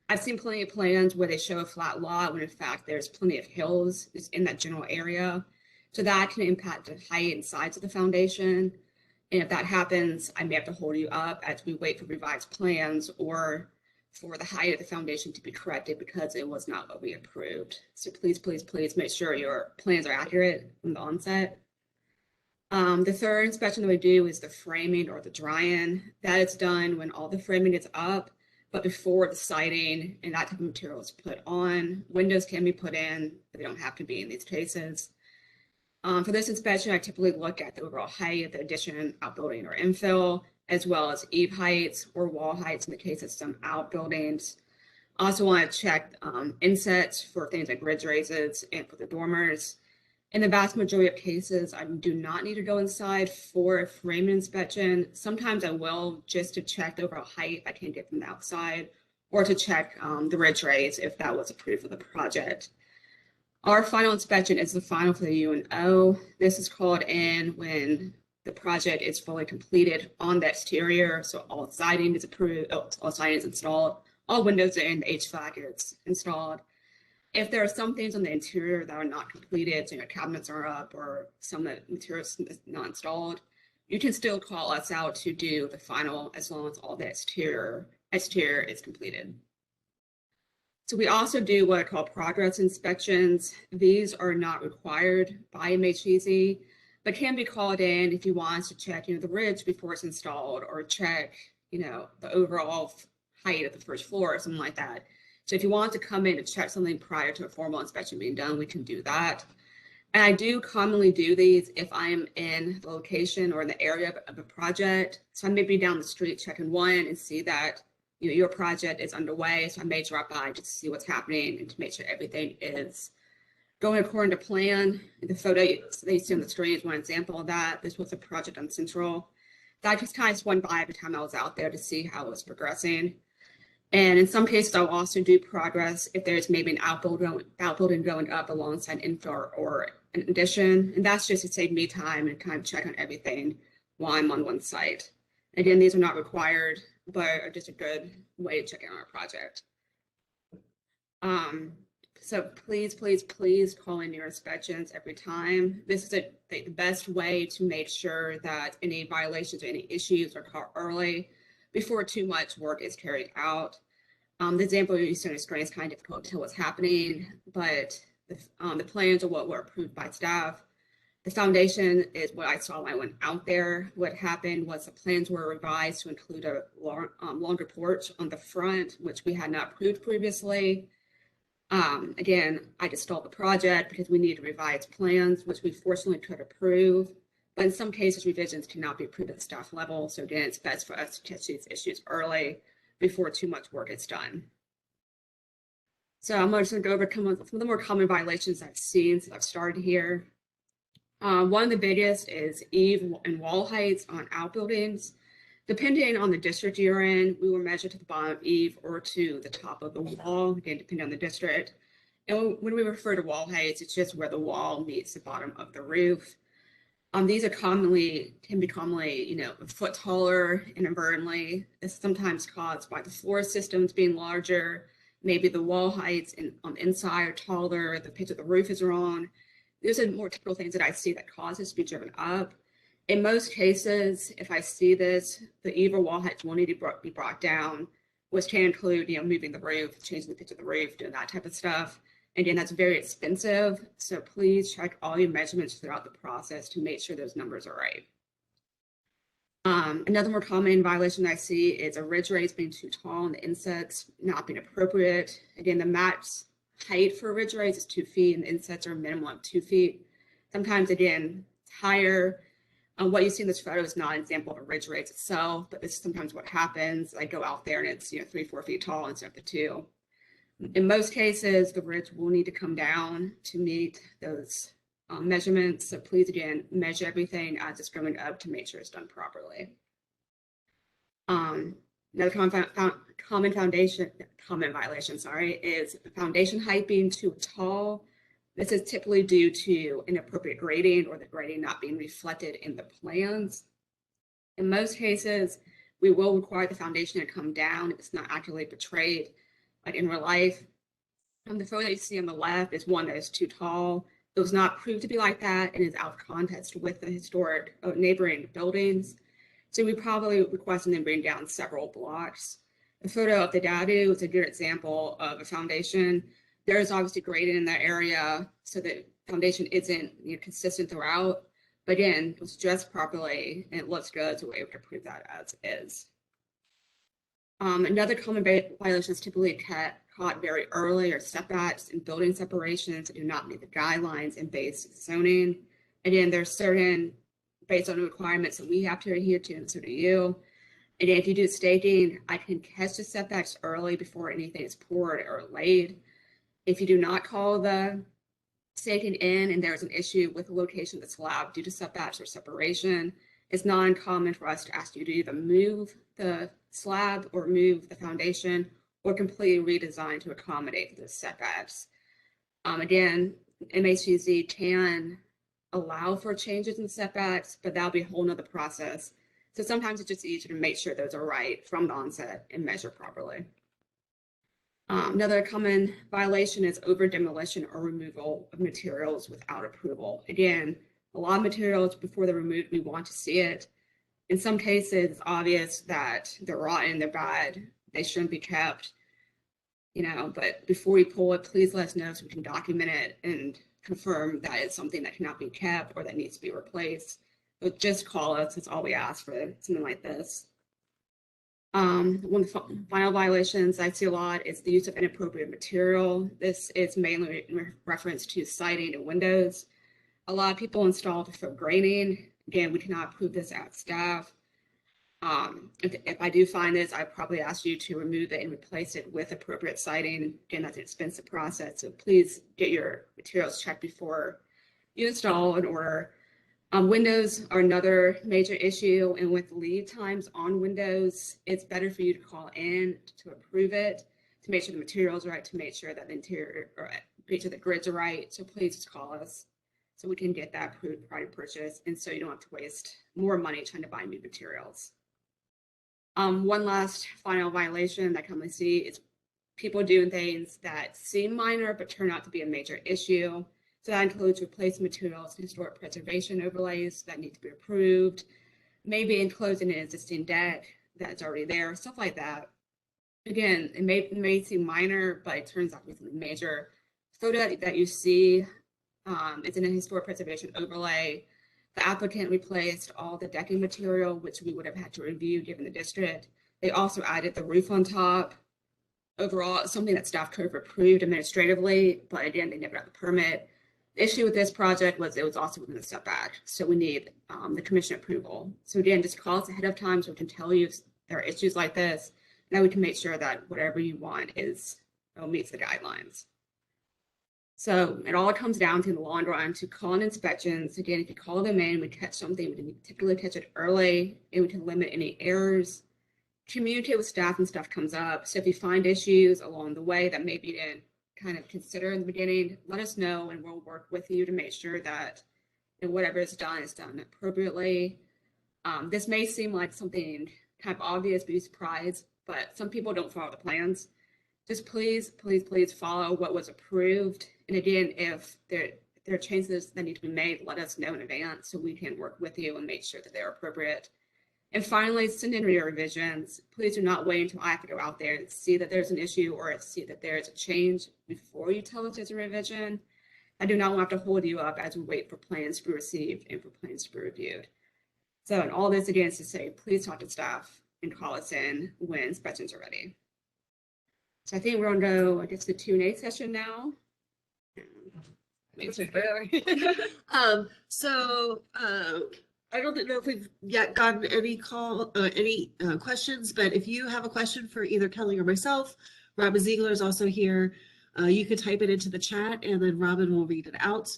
I've seen plenty of plans where they show a flat lot when in fact there's plenty of hills in that general area. So that can impact the height and size of the foundation. And if that happens, I may have to hold you up as we wait for revised plans or for the height of the foundation to be corrected because it was not what we approved. So please, please, please make sure your plans are accurate from the onset. The third inspection that we do is the framing or the dry-in. That is done when all the framing is up, but before the siding and that type of material is put on. Windows can be put in, but they don't have to be in these cases. For this inspection, I typically look at the overall height of the addition, outbuilding, or infill, as well as eave heights or wall heights in the case of some outbuildings. I also want to check insets for things like ridge raises and for the dormers. In the vast majority of cases, I do not need to go inside for a frame inspection. Sometimes I will just to check the overall height if I can't get from the outside, or to check the ridge raise if that was approved for the project. Our final inspection is the final for the UNO. This is called in when the project is fully completed on the exterior. So all siding is approved, all siding is installed, all windows and HVAC is installed. If there are some things on the interior that are not completed, so your cabinets are up or some of the materials is not installed, you can still call us out to do the final as long as all the exterior is completed. So we also do what I call progress inspections. These are not required by MHZC, but can be called in if you want us to check, the ridge before it's installed or check, the overall height of the first floor or something like that. So if you want to come in and check something prior to a formal inspection being done, we can do that. And I do commonly do these if I am in the location or in the area of a project. So I may be down the street checking one and see that your project is underway. So I may drop by just to see what's happening and to make sure everything is going according to plan. The photo that you see on the screen is one example of that. This was a project on Central that I just kind of went by every time I was out there to see how it was progressing. And in some cases, I'll also do progress if there's maybe an outbuilding going up alongside infill or an addition. And that's just to save me time and kind of check on everything while I'm on one site. Again, these are not required, but are just a good way to check in on our project. So please, please, please call in your inspections every time. This is the best way to make sure that any violations or any issues are caught early before too much work is carried out. The example you see on the screen is kind of difficult to tell what's happening, but the plans are what were approved by staff. The foundation is what I saw when I went out there. What happened was the plans were revised to include a longer porch on the front, which we had not approved previously. Again, I just stalled the project because we needed revised plans, which we fortunately could approve. But in some cases, revisions cannot be approved at the staff level. So again, it's best for us to catch these issues early before too much work is done. So I'm just going to go over some of the more common violations I've seen since I've started here. One of the biggest is eave and wall heights on outbuildings. Depending on the district you're in, we will measure to the bottom of eave or to the top of the wall, again, depending on the district. And when we refer to wall heights, it's just where the wall meets the bottom of the roof. These are can be commonly, a foot taller inadvertently. It's sometimes caused by the floor systems being larger. Maybe the wall heights on the inside are taller, the pitch of the roof is wrong. These are more typical things that I see that cause this to be driven up. In most cases, if I see this, the eave or wall heights will need to be brought down, which can include, moving the roof, changing the pitch of the roof, doing that type of stuff. Again, that's very expensive, so please check all your measurements throughout the process to make sure those numbers are right. Another more common violation I see is a ridge raise being too tall and the insets not being appropriate. Again, the max height for a ridge raise is 2 feet and the insets are a minimum of 2 feet. Sometimes, again, it's higher. What you see in this photo is not an example of a ridge raise itself, but this is sometimes what happens. I go out there and it's 3-4 feet tall instead of the 2. In most cases, the ridge will need to come down to meet those measurements. So please, again, measure everything as it's going up to make sure it's done properly. Another common violation, is foundation height being too tall. This is typically due to inappropriate grading or the grading not being reflected in the plans. In most cases, we will require the foundation to come down if it's not accurately portrayed, like in real life. The photo that you see on the left is one that is too tall. It was not proved to be like that and is out of context with the historic neighboring buildings. So we probably requesting them bring down several blocks. The photo of the dadu is a good example of a foundation. There is obviously grading in that area, so the foundation isn't consistent throughout. But again, it was dressed properly and it looks good, so we're able to prove that as is. Another common violation is typically caught very early or setbacks in building separations that do not meet the guidelines in basic zoning. Again, there's certain based on the requirements that we have to adhere to, and so do you. And if you do staking, I can catch the setbacks early before anything is poured or laid. If you do not call the staking in and there's an issue with the location of the slab due to setbacks or separation, it's not uncommon for us to ask you to either move the slab or move the foundation or completely redesign to accommodate the setbacks. Again, MHZC can allow for changes in setbacks, but that'll be a whole nother process. So sometimes it's just easier to make sure those are right from the onset and measure properly. Another common violation is over demolition or removal of materials without approval. Again, a lot of materials before they're removed, we want to see it. In some cases, it's obvious that they're rotten, they're bad, they shouldn't be kept, but before we pull it, please let us know so we can document it and confirm that it's something that cannot be kept or that needs to be replaced. But just call us, that's all we ask for something like this. One of the final violations I see a lot is the use of inappropriate material. This is mainly in reference to siding and windows. A lot of people install deferred grading. Again, we cannot approve this as staff. If I do find this, I probably ask you to remove it and replace it with appropriate siding. Again, that's an expensive process, so please get your materials checked before you install an order. Windows are another major issue, and with lead times on windows, it's better for you to call in to approve it, to make sure the materials are right, to make sure that the interior or make sure the grids are right. So please just call us so we can get that approved prior to purchase, and so you don't have to waste more money trying to buy new materials. One last final violation that I commonly see is people doing things that seem minor but turn out to be a major issue. So that includes replacing materials and historic preservation overlays that need to be approved, maybe enclosing an existing deck that's already there, stuff like that. Again, it may seem minor, but it turns out to be major. Photo that you see is in a historic preservation overlay. The applicant replaced all the decking material, which we would have had to review given the district. They also added the roof on top. Overall, it's something that staff could have approved administratively, but again, they never got the permit. The issue with this project was it was also within the setback, so we need the commission approval. So again, just call us ahead of time so we can tell you if there are issues like this. Now we can make sure that whatever you want meets the guidelines. So it all comes down to, in the long run, to call in inspections. Again, if you call them in, we catch something, we can typically catch it early, and we can limit any errors. Communicate with staff when stuff comes up. So if you find issues along the way that maybe you didn't kind of consider in the beginning, let us know, and we'll work with you to make sure that whatever is done appropriately. This may seem like something kind of obvious, be surprised, but some people don't follow the plans. Just please, please, please follow what was approved. And again, if there are changes that need to be made, let us know in advance so we can work with you and make sure that they're appropriate. And finally, send in your revisions. Please do not wait until I have to go out there and see that there's an issue or see that there's a change before you tell us there's a revision. I do not want to hold you up as we wait for plans to be received and for plans to be reviewed. So, and all this again is to say, please talk to staff and call us in when inspections are ready. So I think we're going to go, I guess, the Q&A session now. I don't know if we've yet gotten any questions, but if you have a question for either Kelly or myself, Robin Ziegler is also here. You can type it into the chat, and then Robin will read it out,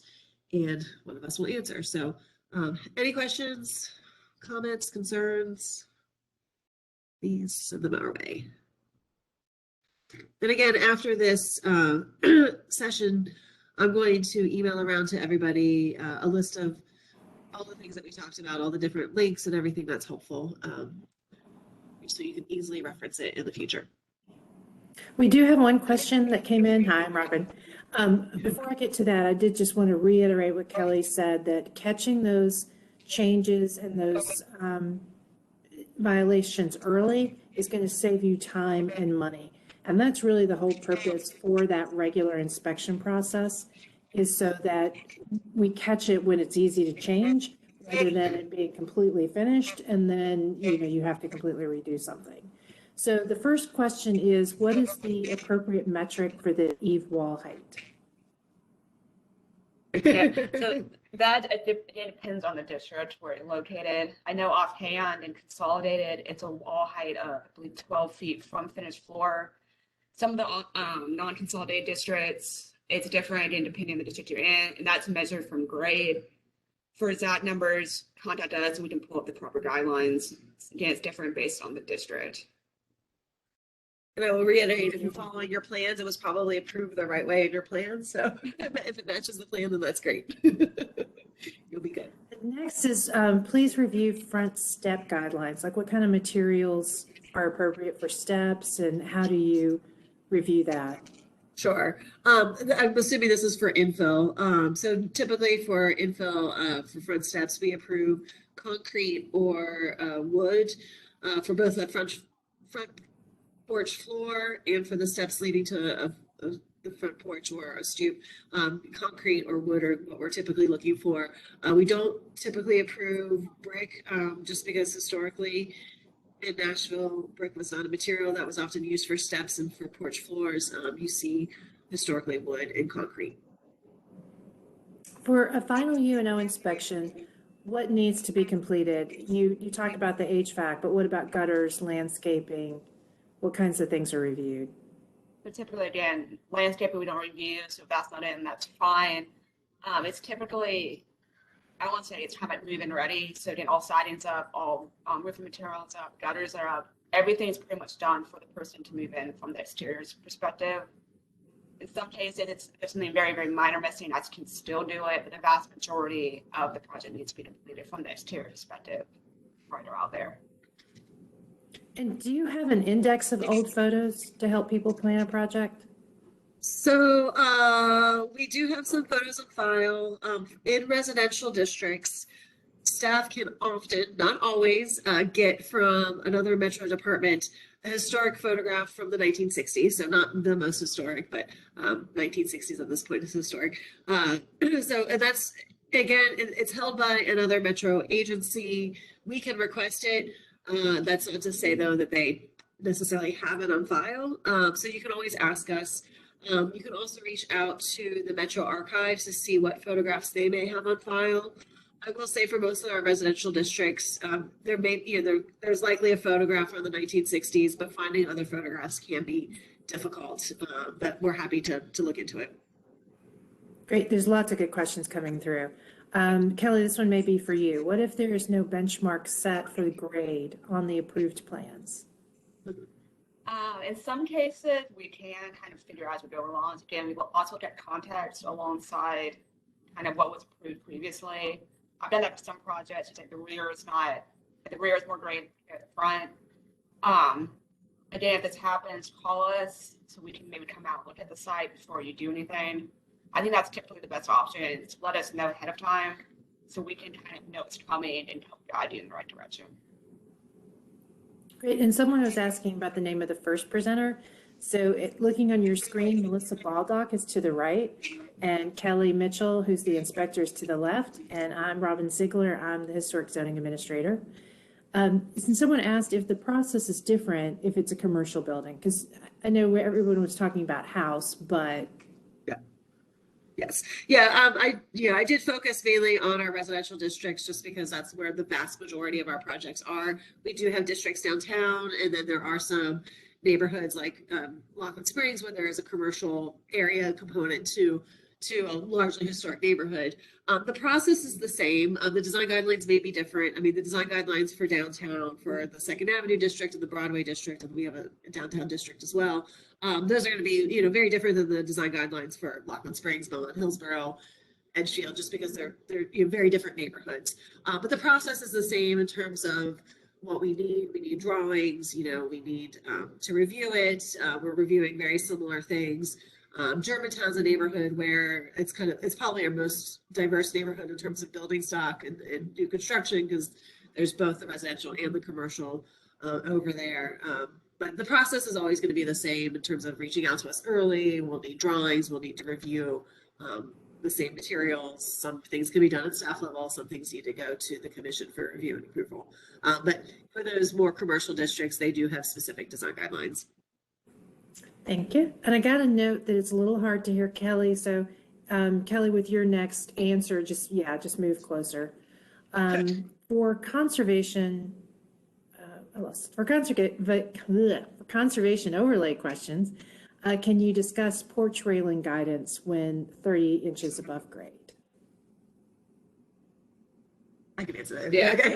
and one of us will answer. So any questions, comments, concerns? Please send them our way. And again, after this session, I'm going to email around to everybody a list of all the things that we talked about, all the different links and everything that's helpful, so you can easily reference it in the future. We do have one question that came in. Hi, I'm Robin. Before I get to that, I did just want to reiterate what Kelly said, that catching those changes and those violations early is going to save you time and money. And that's really the whole purpose for that regular inspection process, is so that we catch it when it's easy to change, rather than it being completely finished and then you have to completely redo something. So the first question is, what is the appropriate metric for the eave wall height? Yeah, so that it depends on the district where it's located. I know offhand in Consolidated, it's a wall height of, I believe, 12 feet from finished floor. Some of the non-consolidated districts, it's different and depending on the district you're in, and that's measured from grade. For exact numbers, contact us and we can pull up the proper guidelines. Again, it's different based on the district. And I will reiterate, if you're following your plans, it was probably approved the right way in your plan. So if it matches the plan, then that's great. You'll be good. Next is, please review front step guidelines. Like, what kind of materials are appropriate for steps, and how do you review that? Sure. I'm assuming this is for infill. So typically for infill, for front steps, we approve concrete or wood for both the front porch floor and for the steps leading to the front porch or a stoop. Concrete or wood are what we're typically looking for. We don't typically approve brick just because historically in Nashville, brick was not a material that was often used for steps and for porch floors. You see historically wood and concrete. For a final UNO inspection, what needs to be completed? You talked about the HVAC, but what about gutters, landscaping? What kinds of things are reviewed? But typically, again, landscaping we don't review, so if that's not in, that's fine. It's typically, I won't say it's have it move-in ready. So again, all siding's up, all roofing materials up, gutters are up. Everything's pretty much done for the person to move in from the exterior's perspective. In some cases, there's something very, very minor missing. I can still do it, but the vast majority of the project needs to be completed from the exterior perspective right around there. And do you have an index of old photos to help people plan a project? So we do have some photos on file. In residential districts, staff can often, not always, get from another metro department a historic photograph from the 1960s. So not the most historic, but 1960s at this point is historic. And that's, again, it's held by another metro agency. We can request it. That's not to say, though, that they necessarily have it on file. So you can always ask us. You can also reach out to the Metro Archives to see what photographs they may have on file. I will say for most of our residential districts, there's likely a photograph from the 1960s, but finding other photographs can be difficult. But we're happy to look into it. Great. There's lots of good questions coming through. Kelly, this one may be for you. What if there is no benchmark set for the grade on the approved plans? In some cases, we can kind of figure out as we go along. Again, we will also look at context alongside kind of what was approved previously. I've done that for some projects. Like the rear is more grade at the front. Again, if this happens, call us so we can maybe come out and look at the site before you do anything. I think that's typically the best option, is let us know ahead of time so we can kind of know it's coming and help guide you in the right direction. Great. And someone was asking about the name of the first presenter. So looking on your screen, Melissa Baldock is to the right, and Kelly Mitchell, who's the inspector, is to the left, and I'm Robin Ziegler. I'm the Historic Zoning Administrator. Since someone asked if the process is different if it's a commercial building, because I know everyone was talking about house, but yes. Yeah, I did focus mainly on our residential districts just because that's where the vast majority of our projects are. We do have districts downtown, and then there are some neighborhoods like Laughlin Springs where there is a commercial area component to to a largely historic neighborhood. The process is the same. The design guidelines may be different. I mean, the design guidelines for downtown, for the Second Avenue district and the Broadway district, and we have a downtown district as well. Those are going to be, you know, very different than the design guidelines for Lockland Springs, Belmont, Hillsborough, Edgefield, just because they're you know, very different neighborhoods. But the process is the same in terms of what we need. We need drawings, you know, we need to review it. We're reviewing very similar things. Germantown's a neighborhood where it's probably our most diverse neighborhood in terms of building stock and new construction, because there's both the residential and the commercial over there. But the process is always going to be the same in terms of reaching out to us early. We'll need drawings, we'll need to review the same materials. Some things can be done at staff level, some things need to go to the commission for review and approval. But for those more commercial districts, they do have specific design guidelines. Thank you. And I got a note that it's a little hard to hear Kelly. So Kelly, with your next answer, just move closer. For conservation, for conservation overlay questions, can you discuss porch railing guidance when 30 inches above grade? I can answer that. Yeah. Okay.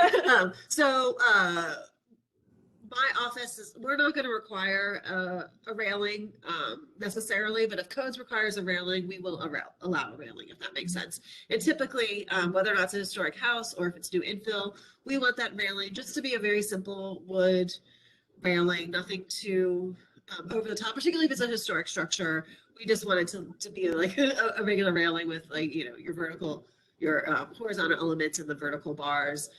My office we're not going to require a railing necessarily, but if codes requires a railing, we will allow a railing, if that makes sense. And typically, whether or not it's a historic house or if it's new infill, we want that railing just to be a very simple wood railing, nothing too over the top, particularly if it's a historic structure. We just want it to be like a regular railing with, like, you know, your horizontal elements and the vertical bars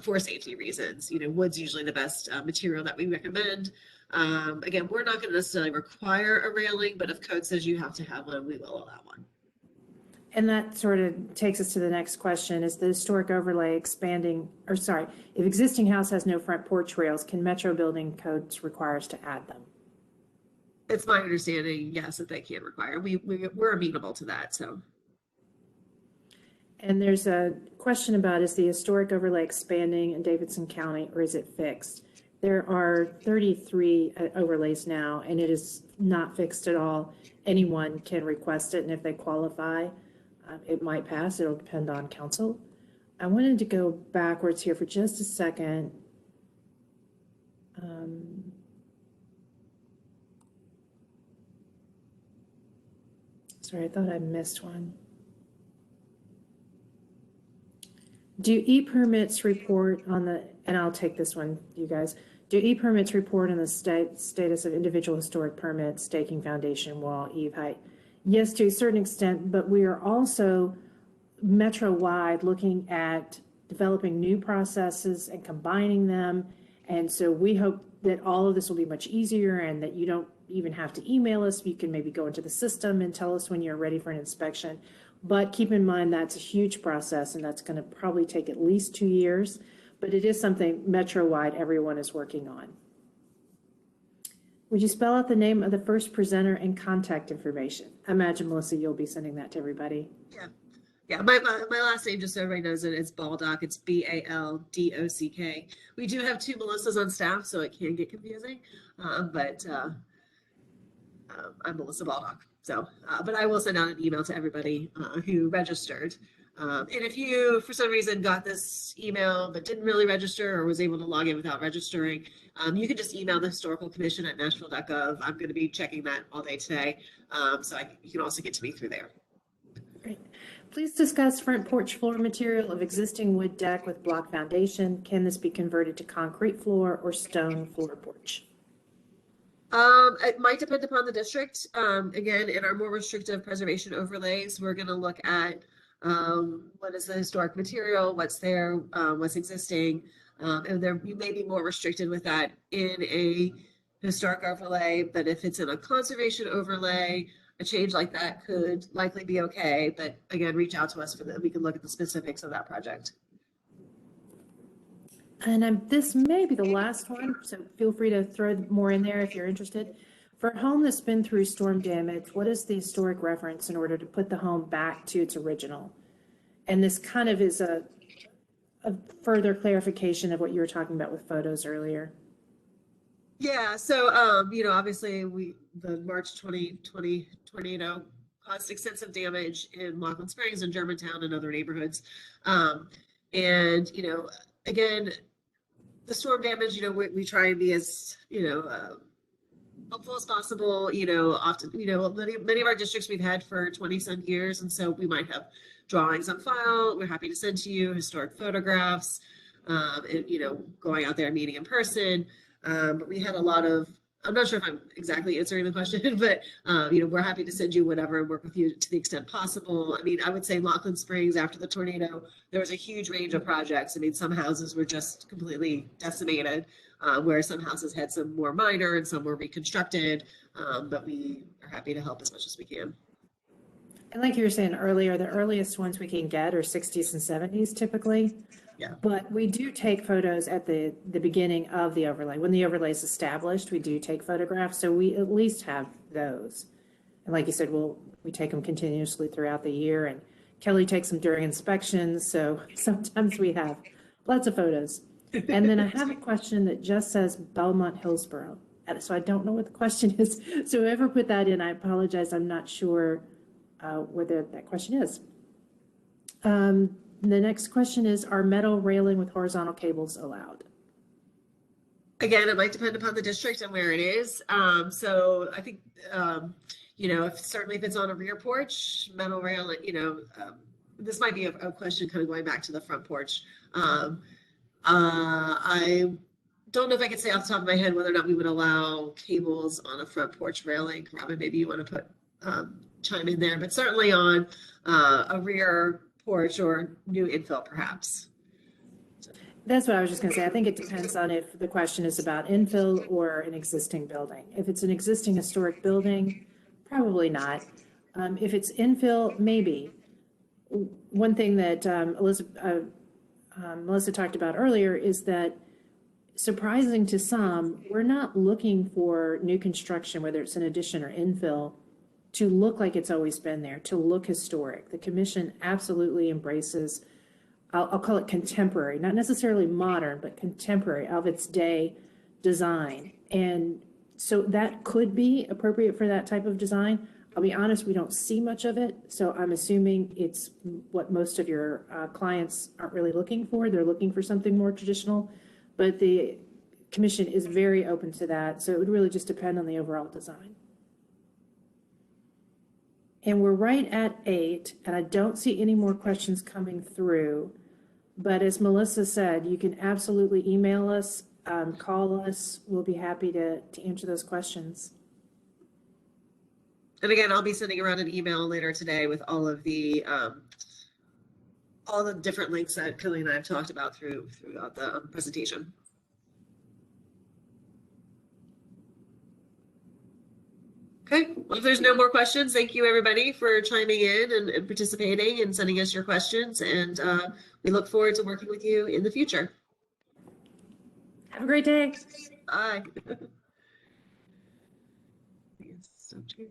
for safety reasons. You know, wood's usually the best material that we recommend. Again, we're not going to necessarily require a railing, but if code says you have to have one, we will allow one. And that sort of takes us to the next question. Is the historic overlay expanding, or sorry, if existing house has no front porch rails, can Metro Building Codes require us to add them? It's my understanding, yes, that they can require. We're amenable to that, so. And there's a question about, is the historic overlay expanding in Davidson County, or is it fixed? There are 33 overlays now, and it is not fixed at all. Anyone can request it, and if they qualify, it might pass. It'll depend on council. I wanted to go backwards here for just a second. Sorry, I thought I missed one. Do e-permits report on the, and I'll take this one, you guys. Do e-permits report on the status of individual historic permits, staking foundation, wall, eave height? Yes, to a certain extent, but we are also metro-wide looking at developing new processes and combining them. And so we hope that all of this will be much easier and that you don't even have to email us. You can maybe go into the system and tell us when you're ready for an inspection. But keep in mind that's a huge process, and that's going to probably take at least 2 years. But it is something metro-wide everyone is working on. Would you spell out the name of the first presenter and contact information? I imagine, Melissa, you'll be sending that to everybody. Yeah. My last name, just so everybody knows it, is Baldock. It's Baldock. We do have 2 Melissas on staff, so it can get confusing. But I'm Melissa Baldock. So, but I will send out an email to everybody who registered. And if you, for some reason, got this email but didn't really register or was able to log in without registering, you can just email the Historical Commission at nashville.gov. I'm going to be checking that all day today. So you can also get to me through there. Great. Please discuss front porch floor material of existing wood deck with block foundation. Can this be converted to concrete floor or stone floor porch? It might depend upon the district. Again, in our more restrictive preservation overlays, we're going to look at what is the historic material, what's there, what's existing, and there you may be more restricted with that in a historic overlay. But if it's in a conservation overlay, a change like that could likely be okay. But again, reach out to us for that. We can look at the specifics of that project. And this may be the last one, so feel free to throw more in there if you're interested. For a home that's been through storm damage, what is the historic reference in order to put the home back to its original? And this kind of is a further clarification of what you were talking about with photos earlier. Yeah, so, you know, obviously the March 2020 tornado caused extensive damage in Laughlin Springs and Germantown and other neighborhoods. And, you know, again, the storm damage, you know, we try and be as, you know, helpful as possible. You know, often, you know, many of our districts we've had for 20-some years, and so we might have drawings on file. We're happy to send to you historic photographs, and, you know, going out there and meeting in person. But we had a lot of, I'm not sure if I'm exactly answering the question, but, you know, we're happy to send you whatever and work with you to the extent possible. I mean, I would say Laughlin Springs, after the tornado, there was a huge range of projects. I mean, some houses were just completely decimated, where some houses had some more minor and some were reconstructed, but we are happy to help as much as we can. And like you were saying earlier, the earliest ones we can get are 60s and 70s typically. Yeah. But we do take photos at the beginning of the overlay. When the overlay is established, we do take photographs. So we at least have those. And like you said, we take them continuously throughout the year. And Kelly takes them during inspections. So sometimes we have lots of photos. And then I have a question that just says Belmont Hillsborough. And so I don't know what the question is. So whoever put that in, I apologize. I'm not sure whether that question is. The next question is, are metal railing with horizontal cables allowed? Again, it might depend upon the district and where it is. So I think, you know, certainly if it's on a rear porch, metal rail, you know, this might be a question kind of going back to the front porch. I don't know if I could say off the top of my head whether or not we would allow cables on a front porch railing. Robin, maybe you want to put chime in there, but certainly on a rear porch or new infill, perhaps. That's what I was just going to say. I think it depends on if the question is about infill or an existing building. If it's an existing historic building, probably not. If it's infill, maybe. One thing that Melissa talked about earlier is that, surprising to some, we're not looking for new construction, whether it's an addition or infill, to look like it's always been there, to look historic. The commission absolutely embraces, I'll call it contemporary, not necessarily modern, but contemporary, of its day design. And so that could be appropriate for that type of design. I'll be honest, we don't see much of it. So I'm assuming it's what most of your clients aren't really looking for. They're looking for something more traditional, but the commission is very open to that. So it would really just depend on the overall design. And we're right at 8, and I don't see any more questions coming through. But as Melissa said, you can absolutely email us, call us. We'll be happy to answer those questions. And again, I'll be sending around an email later today with all the different links that Kelly and I have talked about throughout the presentation. Okay, well, if there's no more questions, thank you everybody for chiming in and participating and sending us your questions. And we look forward to working with you in the future. Have a great day. Bye. Yes, so true.